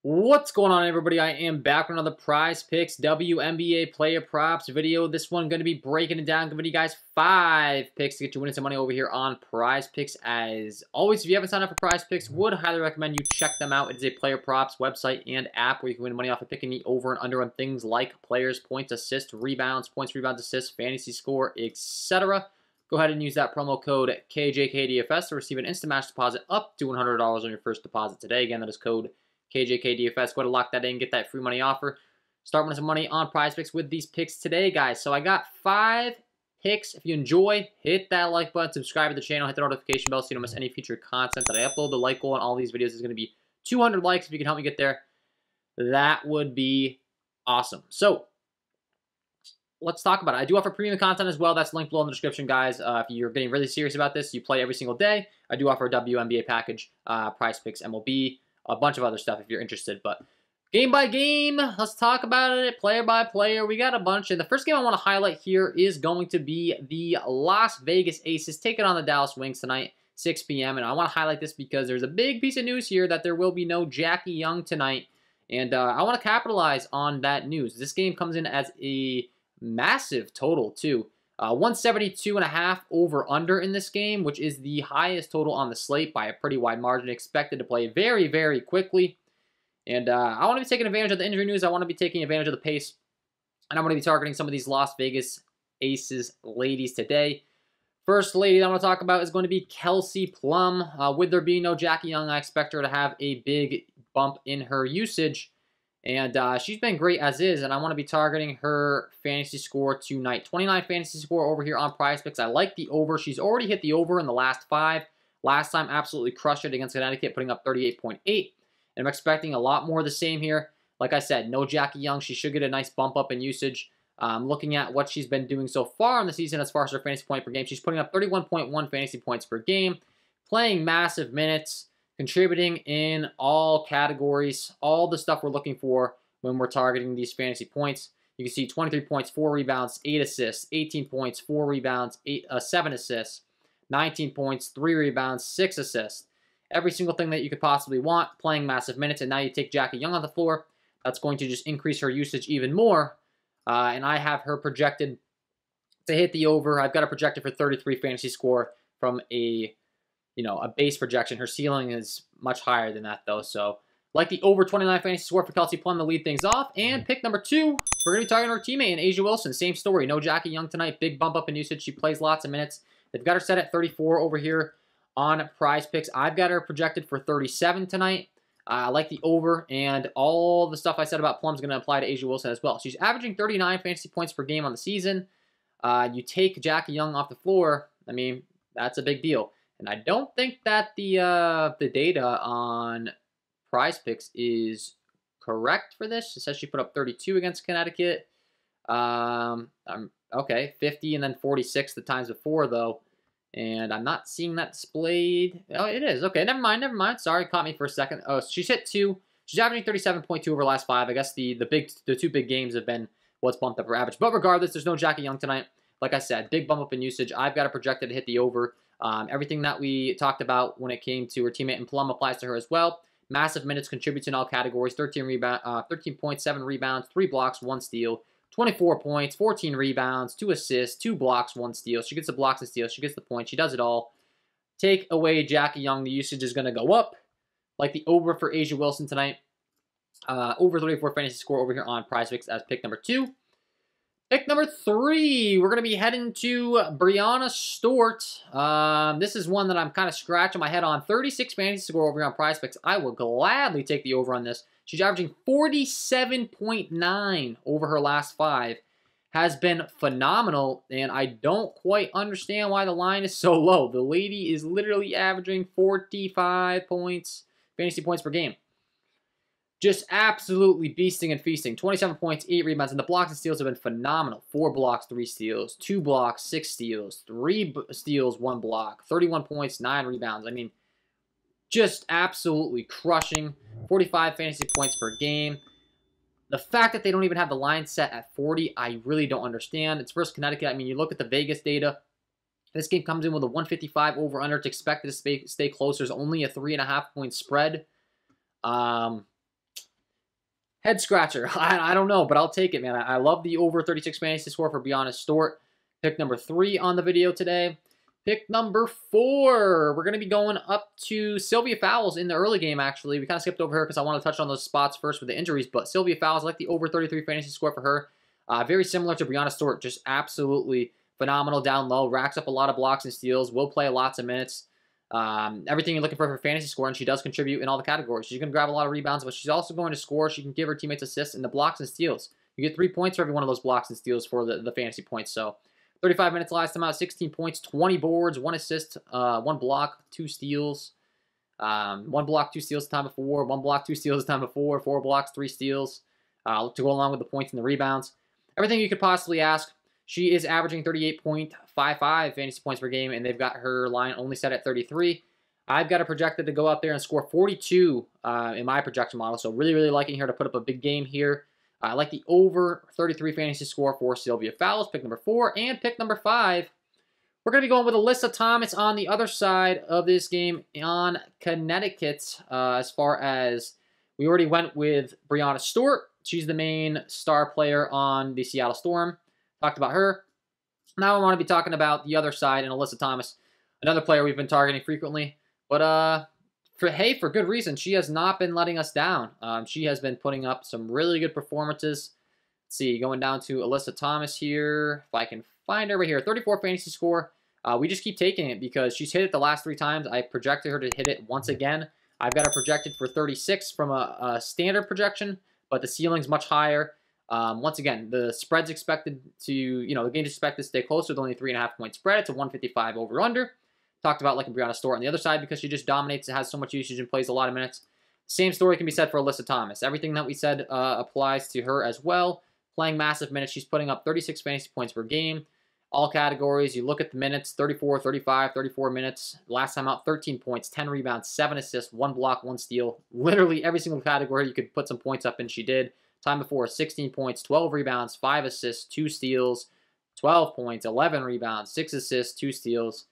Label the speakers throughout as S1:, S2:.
S1: What's going on, everybody? I am back with another Prizepicks WNBA player props video. This one going to be breaking it down, giving you guys 5 picks to get you winning some money over here on Prizepicks. As always, if you haven't signed up for Prizepicks, would highly recommend you check them out. It is a player props website and app where you can win money off of picking the over and under on things like players, points, assists, rebounds, assists, fantasy score, etc. Go ahead and use that promo code KJK DFS to receive an instant match deposit up to $100 on your first deposit today. Again, that is code KJK DFS. Go ahead and lock that in, get that free money offer. Start winning some money on Prizepicks with these picks today, guys. So I got 5 picks. If you enjoy, hit that like button, subscribe to the channel, hit the notification bell so you don't miss any future content that I upload. The like goal on all these videos is going to be 200 likes. If you can help me get there, that would be awesome. So let's talk about it. I do offer premium content as well. That's linked below in the description, guys. If you're getting really serious about this, you play every single day, I do offer a WNBA package, Prizepicks Wnba, a bunch of other stuff if you're interested. But game by game, let's talk about it. Player by player, we got a bunch. And the first game I want to highlight here is going to be the Las Vegas Aces taking on the Dallas Wings tonight, 6 p.m. And I want to highlight this because there's a big piece of news here that there will be no Jackie Young tonight. And I want to capitalize on that news. This game comes in as a massive total, too. 172.5 over-under in this game, which is the highest total on the slate by a pretty wide margin. Expected to play very, very quickly. And I want to be taking advantage of the injury news. I want to be taking advantage of the pace. And I'm going to be targeting some of these Las Vegas Aces ladies today. First lady I want to talk about is going to be Kelsey Plum. With there being no Jackie Young, I expect her to have a big bump in her usage. And she's been great as is, and I want to be targeting her fantasy score tonight. 29 fantasy score over here on Prizepicks. I like the over. She's already hit the over in the last 5. Last time, absolutely crushed it against Connecticut, putting up 38.8. And I'm expecting a lot more of the same here. Like I said, no Jackie Young. She should get a nice bump up in usage. Looking at what she's been doing so far in the season as far as her fantasy point per game, she's putting up 31.1 fantasy points per game, playing massive minutes, contributing in all categories, all the stuff we're looking for when we're targeting these fantasy points. You can see 23 points, 4 rebounds, 8 assists, 18 points, 4 rebounds, 7 assists, 19 points, 3 rebounds, 6 assists. Every single thing that you could possibly want, playing massive minutes, and now you take Jackie Young on the floor. That's going to just increase her usage even more, and I have her projected to hit the over. I've got her projected for 33 fantasy score from a base projection. Her ceiling is much higher than that, though. So, like the over 29 fantasy score for Kelsey Plum to lead things off. And pick number 2, we're going to be targeting her teammate in A'ja Wilson. Same story. No Jackie Young tonight. Big bump up in usage. She plays lots of minutes. They've got her set at 34 over here on Prizepicks. I've got her projected for 37 tonight. I like the over, and all the stuff I said about Plum is going to apply to A'ja Wilson as well. She's averaging 39 fantasy points per game on the season. You take Jackie Young off the floor, I mean, that's a big deal. And I don't think that the data on Prizepicks is correct for this. It says she put up 32 against Connecticut. Okay, 50 and then 46 the times before, though. And I'm not seeing that displayed. Oh, it is. Okay, never mind, never mind. Sorry, caught me for a second. Oh, she's hit 2. She's averaging 37.2 over the last 5. I guess the 2 big games have been what's bumped up her average. But regardless, there's no Jackie Young tonight. Like I said, big bump up in usage. I've got her projected to hit the over. Everything that we talked about when it came to her teammate and Plum applies to her as well. Massive minutes, contributes in all categories. 13 points, 7 rebounds, 3 blocks, 1 steal. 24 points, 14 rebounds, 2 assists, 2 blocks, 1 steal. She gets the blocks and steals. She gets the points. She does it all. Take away Jackie Young. The usage is going to go up. Like the over for A'ja Wilson tonight. Over 34 fantasy score over here on Prizepicks as pick number 2. Pick number 3, we're going to be heading to Brianna Stewart. This is one that I'm kind of scratching my head on. 36 fantasy score over here on Prizepicks. I will gladly take the over on this. She's averaging 47.9 over her last 5. Has been phenomenal, and I don't quite understand why the line is so low. The lady is literally averaging 45 points, fantasy points per game. Just absolutely beasting and feasting. 27 points, 8 rebounds, and the blocks and steals have been phenomenal. 4 blocks, 3 steals, 2 blocks, 6 steals, 3 steals, 1 block, 31 points, 9 rebounds. I mean, just absolutely crushing. 45 fantasy points per game. The fact that they don't even have the line set at 40, I really don't understand. It's versus Connecticut. I mean, you look at the Vegas data. This game comes in with a 155 over-under. It's expected to stay close. There's only a 3.5 point spread. Head scratcher. I don't know, but I'll take it, man. I love the over 36 fantasy score for Brianna Stewart. Pick number 3 on the video today. Pick number 4. We're going to be going up to Sylvia Fowles in the early game, actually. We kind of skipped over her because I want to touch on those spots first with the injuries. But Sylvia Fowles, I like the over 33 fantasy score for her. Very similar to Brianna Stewart, just absolutely phenomenal down low. Racks up a lot of blocks and steals. Will play lots of minutes. Everything you're looking for fantasy score, and she does contribute in all the categories. She's going to grab a lot of rebounds, but she's also going to score. She can give her teammates assists in the blocks and steals. You get 3 points for every one of those blocks and steals for the fantasy points. So 35 minutes last time out, 16 points, 20 boards, 1 assist, 1 block, 2 steals. 1 block, 2 steals the time before, 1 block, 2 steals the time before, 4 blocks, 3 steals to go along with the points and the rebounds. Everything you could possibly ask. She is averaging 38.55 fantasy points per game, and they've got her line only set at 33. I've got her projected to go out there and score 42 in my projection model, so really, really liking her to put up a big game here. I like the over 33 fantasy score for Sylvia Fowles, pick number 4. And pick number 5, we're going to be going with Alyssa Thomas on the other side of this game on Connecticut. As far as we already went with Brianna Stewart. She's the main star player on the Seattle Storm. Talked about her. Now I want to be talking about the other side and Alyssa Thomas, another player we've been targeting frequently. But for good reason. She has not been letting us down. She has been putting up some really good performances. Let's see, going down to Alyssa Thomas here. If I can find her right here. 34 fantasy score. We just keep taking it because she's hit it the last 3 times. I projected her to hit it once again. I've got her projected for 36 from a standard projection, but the ceiling's much higher. Once again, the spread's expected to, the game's expected to stay close with only 3.5 point spread. It's a 155 over-under. Talked about like Brianna Stewart on the other side because she just dominates and has so much usage and plays a lot of minutes. Same story can be said for Alyssa Thomas. Everything that we said applies to her as well. Playing massive minutes. She's putting up 36 fantasy points per game. All categories. You look at the minutes, 34, 35, 34 minutes. Last time out, 13 points, 10 rebounds, 7 assists, 1 block, 1 steal. Literally every single category you could put some points up, and she did. Time before, 16 points, 12 rebounds, 5 assists, 2 steals, 12 points, 11 rebounds, 6 assists, 2 steals.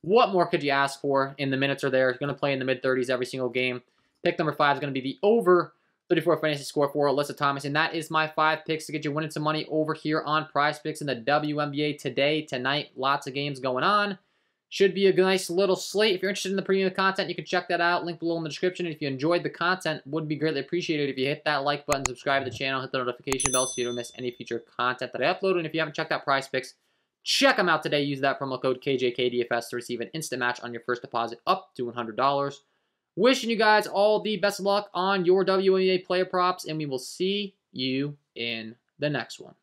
S1: What more could you ask for? In the minutes are there. Going to play in the mid-30s every single game. Pick number 5 is going to be the over 34 fantasy score for Alyssa Thomas. And that is my 5 picks to get you winning some money over here on Prizepicks in the WNBA today, tonight. Lots of games going on. Should be a nice little slate. If you're interested in the premium content, you can check that out. Link below in the description. And if you enjoyed the content, would be greatly appreciated if you hit that like button, subscribe to the channel, hit the notification bell so you don't miss any future content that I upload. And if you haven't checked out Prizepicks, check them out today. Use that promo code KJK DFS to receive an instant match on your first deposit up to $100. Wishing you guys all the best of luck on your WNBA player props, and we will see you in the next one.